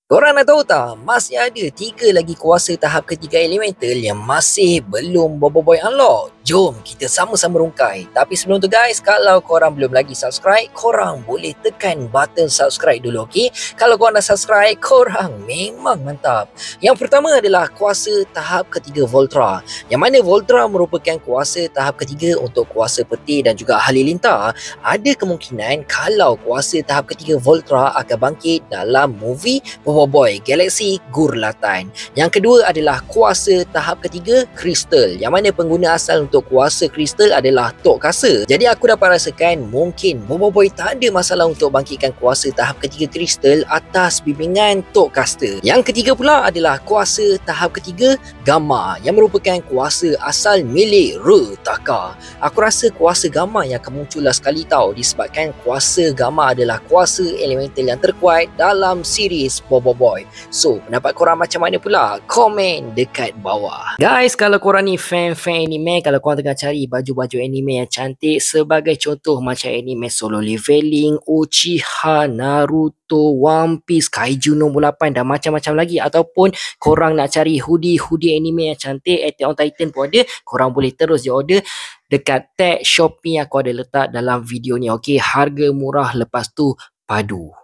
Korang nak tahu tak, masih ada 3 lagi kuasa tahap ketiga elemental yang masih belum Bobo Boy unlock. Jom kita sama-sama rungkai. Tapi sebelum tu guys, kalau korang belum lagi subscribe, korang boleh tekan button subscribe dulu, okey? Kalau korang dah subscribe, korang memang mantap. Yang pertama adalah kuasa tahap ketiga Voltra. Yang mana Voltra merupakan kuasa tahap ketiga untuk kuasa peti dan juga halilintar. Ada kemungkinan kalau kuasa tahap ketiga Voltra akan bangkit dalam movie Bobo Boy Galaxy Gurlatan. Yang kedua adalah kuasa tahap ketiga Crystal, yang mana pengguna asal untuk kuasa Crystal adalah Tok Kasa. Jadi aku dapat rasakan mungkin Bobo Boy tak ada masalah untuk bangkitkan kuasa tahap ketiga Crystal atas bimbingan Tok Kasta. Yang ketiga pula adalah kuasa tahap ketiga Gamma, yang merupakan kuasa asal milik Rutaka. Aku rasa kuasa Gamma yang akan muncul last sekali tau, disebabkan kuasa Gamma adalah kuasa elemental yang terkuat dalam series Bobo Boy. So, pendapat korang macam mana pula? Komen dekat bawah. Guys, kalau korang ni fan anime, kalau korang tengah cari baju-baju anime yang cantik sebagai contoh macam anime Solo Leveling, Uchiha, Naruto, One Piece, Kaiju nombor 8 dan macam-macam lagi, ataupun korang nak cari hoodie anime yang cantik, Attack on Titan pun ada, korang boleh terus je order dekat tag Shopee yang aku ada letak dalam video ni. Okey, harga murah, lepas tu padu.